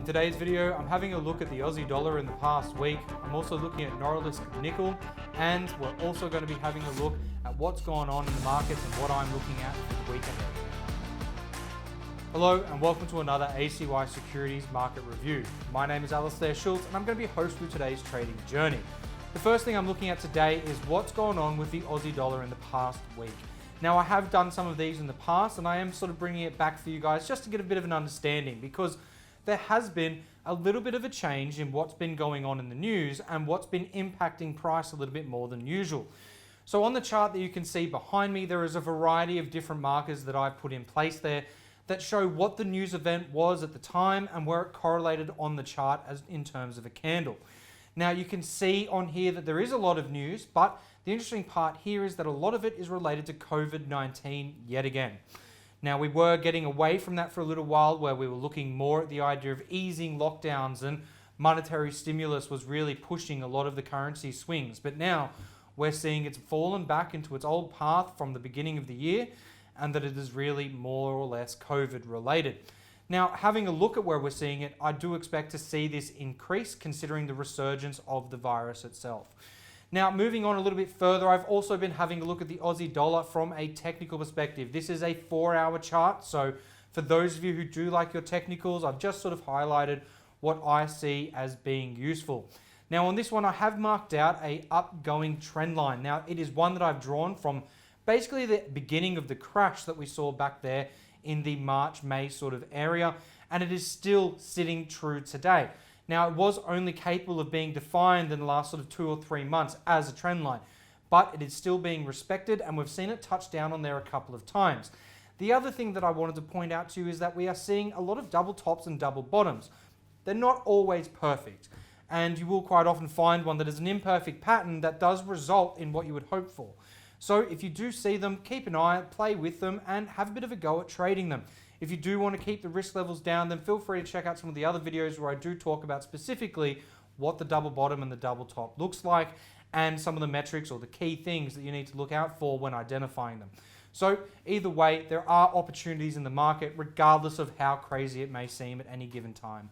In today's video, I'm having a look at the Aussie dollar in the past week. I'm also looking at Norilsk Nickel, and we're also going to be having a look at what's going on in the markets and what I'm looking at for the week ahead. Hello and welcome to another ACY Securities Market Review. My name is Alistair Schultz and I'm going to be host for today's trading journey. The first thing I'm looking at today is what's going on with the Aussie dollar in the past week. Now, I have done some of these in the past and I am sort of bringing it back for you guys just to get a bit of an understanding, because there has been a little bit of a change in what's been going on in the news and what's been impacting price a little bit more than usual. So on the chart that you can see behind me, there is a variety of different markers that I've put in place there that show what the news event was at the time and where it correlated on the chart as in terms of a candle. Now you can see on here that there is a lot of news, but the interesting part here is that a lot of it is related to COVID-19 yet again. Now, we were getting away from that for a little while, where we were looking more at the idea of easing lockdowns and monetary stimulus was really pushing a lot of the currency swings. But now we're seeing it's fallen back into its old path from the beginning of the year, and that it is really more or less COVID related. Now, having a look at where we're seeing it, I do expect to see this increase considering the resurgence of the virus itself. Now, moving on a little bit further, I've also been having a look at the Aussie dollar from a technical perspective. This is a 4-hour chart, so for those of you who do like your technicals, I've just sort of highlighted what I see as being useful. Now, on this one, I have marked out a upgoing trend line. Now, it is one that I've drawn from basically the beginning of the crash that we saw back there in the March, May sort of area, and it is still sitting true today. Now, it was only capable of being defined in the last sort of 2 or 3 months as a trend line, but it is still being respected and we've seen it touch down on there a couple of times. The other thing that I wanted to point out to you is that we are seeing a lot of double tops and double bottoms. They're not always perfect, and you will quite often find one that is an imperfect pattern that does result in what you would hope for. So if you do see them, keep an eye, play with them, and have a bit of a go at trading them. If you do want to keep the risk levels down, then feel free to check out some of the other videos where I do talk about specifically what the double bottom and the double top looks like and some of the metrics or the key things that you need to look out for when identifying them. So either way, there are opportunities in the market regardless of how crazy it may seem at any given time.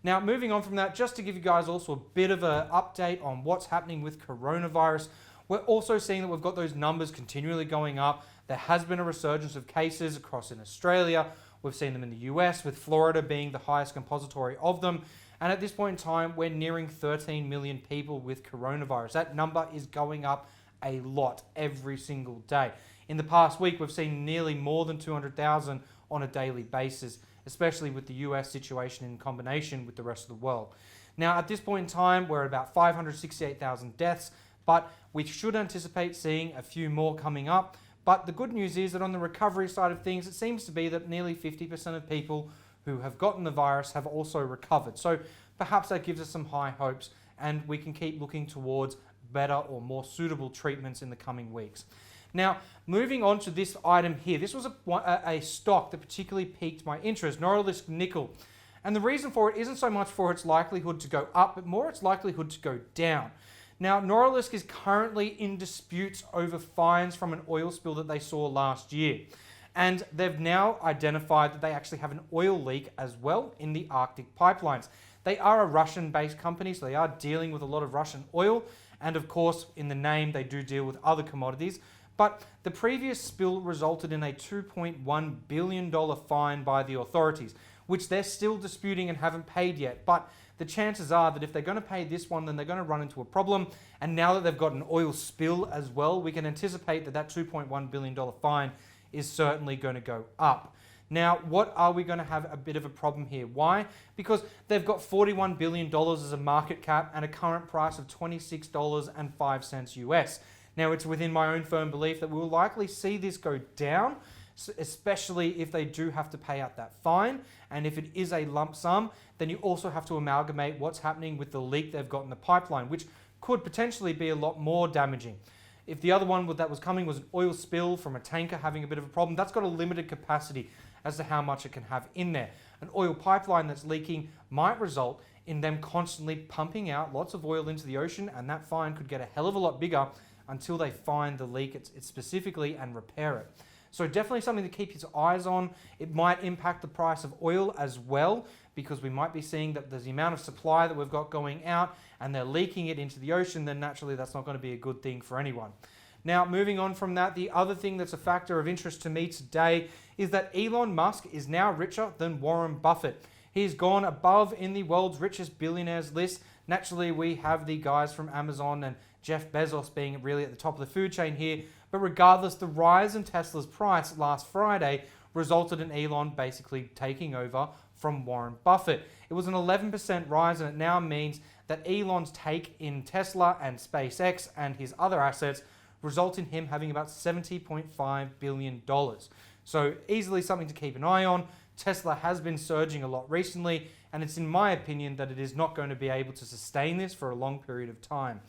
Now, moving on from that, just to give you guys also a bit of an update on what's happening with coronavirus, we're also seeing that we've got those numbers continually going up. There has been a resurgence of cases across in Australia. We've seen them in the US, with Florida being the highest compository of them. And at this point in time, we're nearing 13 million people with coronavirus. That number is going up a lot every single day. In the past week, we've seen nearly more than 200,000 on a daily basis, especially with the US situation in combination with the rest of the world. Now, at this point in time, we're at about 568,000 deaths, but we should anticipate seeing a few more coming up. But the good news is that on the recovery side of things, it seems to be that nearly 50% of people who have gotten the virus have also recovered. So perhaps that gives us some high hopes and we can keep looking towards better or more suitable treatments in the coming weeks. Now, moving on to this item here, this was a stock that particularly piqued my interest, Norilsk Nickel. And the reason for it isn't so much for its likelihood to go up, but more its likelihood to go down. Now, Norilsk is currently in disputes over fines from an oil spill that they saw last year. And they've now identified that they actually have an oil leak as well in the Arctic pipelines. They are a Russian-based company, so they are dealing with a lot of Russian oil. And of course, in the name, they do deal with other commodities. But the previous spill resulted in a $2.1 billion fine by the authorities, which they're still disputing and haven't paid yet. But the chances are that if they're going to pay this one, then they're going to run into a problem. And now that they've got an oil spill as well, we can anticipate that that $2.1 billion fine is certainly going to go up. Now, what are we going to have a bit of a problem here? Why? Because they've got $41 billion as a market cap and a current price of $26.05 US. Now, it's within my own firm belief that we'll likely see this go down, especially if they do have to pay out that fine. And if it is a lump sum, then you also have to amalgamate what's happening with the leak they've got in the pipeline, which could potentially be a lot more damaging. If the other one that was coming was an oil spill from a tanker having a bit of a problem, that's got a limited capacity as to how much it can have in there. An oil pipeline that's leaking might result in them constantly pumping out lots of oil into the ocean, and that fine could get a hell of a lot bigger until they find the leak specifically and repair it. So definitely something to keep your eyes on. It might impact the price of oil as well, because we might be seeing that there's the amount of supply that we've got going out and they're leaking it into the ocean, then naturally that's not going to be a good thing for anyone. Now, moving on from that, the other thing that's a factor of interest to me today is that Elon Musk is now richer than Warren Buffett. He's gone above in the world's richest billionaires list. Naturally, we have the guys from Amazon and Jeff Bezos being really at the top of the food chain here. But regardless, the rise in Tesla's price last Friday resulted in Elon basically taking over from Warren Buffett. It was an 11% rise, and it now means that Elon's take in Tesla and SpaceX and his other assets result in him having about $70.5 billion. So easily something to keep an eye on. Tesla has been surging a lot recently, and it's in my opinion that it is not going to be able to sustain this for a long period of time.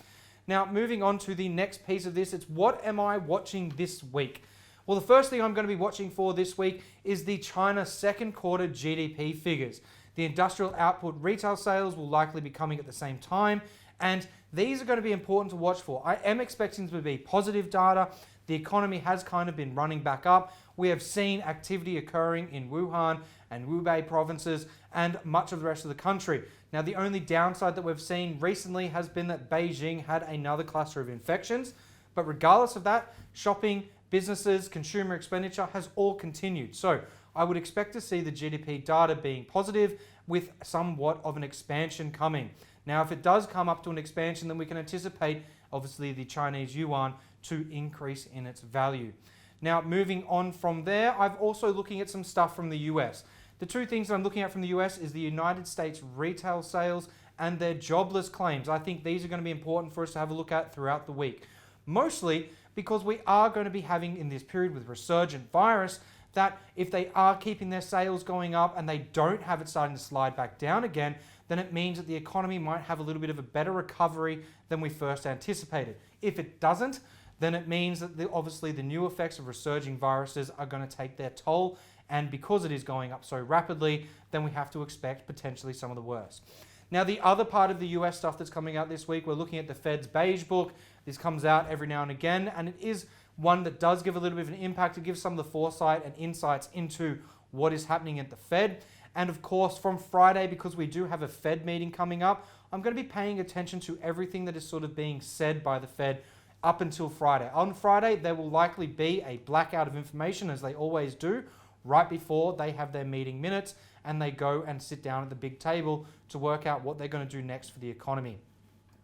Now, moving on to the next piece of this, it's what am I watching this week? Well, the first thing I'm going to be watching for this week is the China second quarter GDP figures. The industrial output retail sales will likely be coming at the same time, and these are going to be important to watch for. I am expecting them to be positive data. The economy has kind of been running back up. We have seen activity occurring in Wuhan and Hubei provinces and much of the rest of the country. Now, the only downside that we've seen recently has been that Beijing had another cluster of infections. But regardless of that, shopping, businesses, consumer expenditure has all continued. So I would expect to see the GDP data being positive with somewhat of an expansion coming. Now, if it does come up to an expansion, then we can anticipate, obviously, the Chinese yuan to increase in its value. Now, moving on from there, I'm also looking at some stuff from the US. The two things that I'm looking at from the US is the United States retail sales and their jobless claims. I think these are going to be important for us to have a look at throughout the week. Mostly because we are going to be having in this period with resurgent virus that if they are keeping their sales going up and they don't have it starting to slide back down again, then it means that the economy might have a little bit of a better recovery than we first anticipated. If it doesn't, then it means that obviously the new effects of resurging viruses are going to take their toll, and because it is going up so rapidly, then we have to expect potentially some of the worst. Now, the other part of the US stuff that's coming out this week, we're looking at the Fed's Beige Book. This comes out every now and again, and it is one that does give a little bit of an impact. It gives some of the foresight and insights into what is happening at the Fed. And of course, from Friday, because we do have a Fed meeting coming up, I'm going to be paying attention to everything that is sort of being said by the Fed up until Friday. On Friday, there will likely be a blackout of information, as they always do, right before they have their meeting minutes and they go and sit down at the big table to work out what they're going to do next for the economy.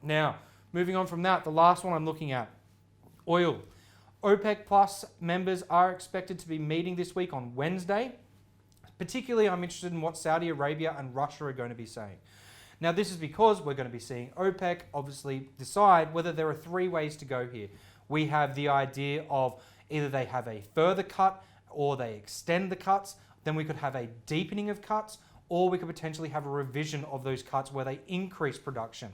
Now, moving on from that, the last one I'm looking at, oil. OPEC Plus members are expected to be meeting this week on Wednesday. Particularly, I'm interested in what Saudi Arabia and Russia are going to be saying. Now, this is because we're going to be seeing OPEC obviously decide whether there are three ways to go here. We have the idea of either they have a further cut or they extend the cuts, then we could have a deepening of cuts, or we could potentially have a revision of those cuts where they increase production.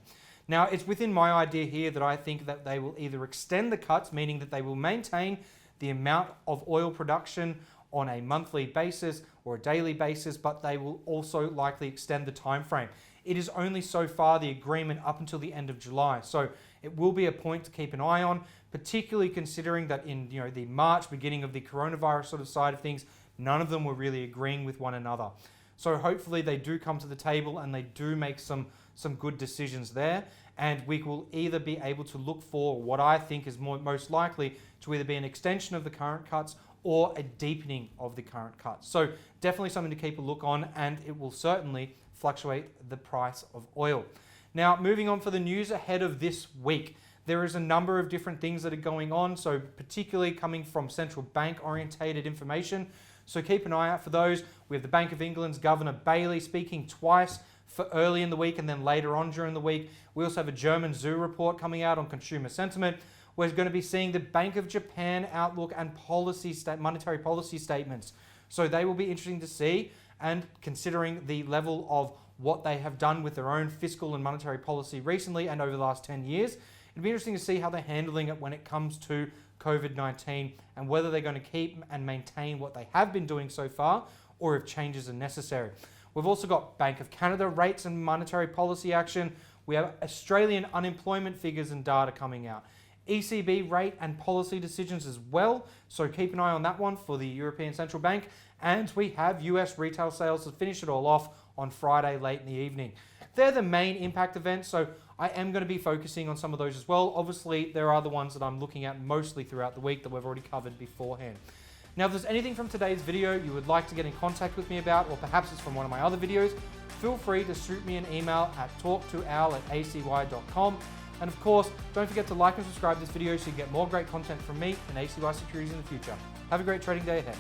Now, it's within my idea here that I think that they will either extend the cuts, meaning that they will maintain the amount of oil production on a monthly basis or a daily basis, but they will also likely extend the time frame. It is only so far the agreement up until the end of July, so it will be a point to keep an eye on, particularly considering that in the March, beginning of the coronavirus sort of side of things, none of them were really agreeing with one another. So hopefully they do come to the table and they do make some good decisions there, and we will either be able to look for what I think is most likely to either be an extension of the current cuts or a deepening of the current cuts. So definitely something to keep a look on, and it will certainly fluctuate the price of oil. Now, moving on for the news ahead of this week, there is a number of different things that are going on, so particularly coming from central bank orientated information. So keep an eye out for those. We have the Bank of England's Governor Bailey speaking twice for early in the week and then later on during the week. We also have a German zoo report coming out on consumer sentiment. We're going to be seeing the Bank of Japan outlook and monetary policy statements. So they will be interesting to see, and considering the level of what they have done with their own fiscal and monetary policy recently and over the last 10 years, it'll be interesting to see how they're handling it when it comes to COVID-19 and whether they're going to keep and maintain what they have been doing so far or if changes are necessary. We've also got Bank of Canada rates and monetary policy action. We have Australian unemployment figures and data coming out. ECB rate and policy decisions as well, so keep an eye on that one for the European Central Bank. And we have US retail sales to finish it all off on Friday late in the evening. They're the main impact events, so I am going to be focusing on some of those as well. Obviously, there are the ones that I'm looking at mostly throughout the week that we've already covered beforehand. Now, if there's anything from today's video you would like to get in contact with me about, or perhaps it's from one of my other videos, feel free to shoot me an email at talktoal@acy.com. And of course, don't forget to like and subscribe to this video so you can get more great content from me and ACY Securities in the future. Have a great trading day ahead.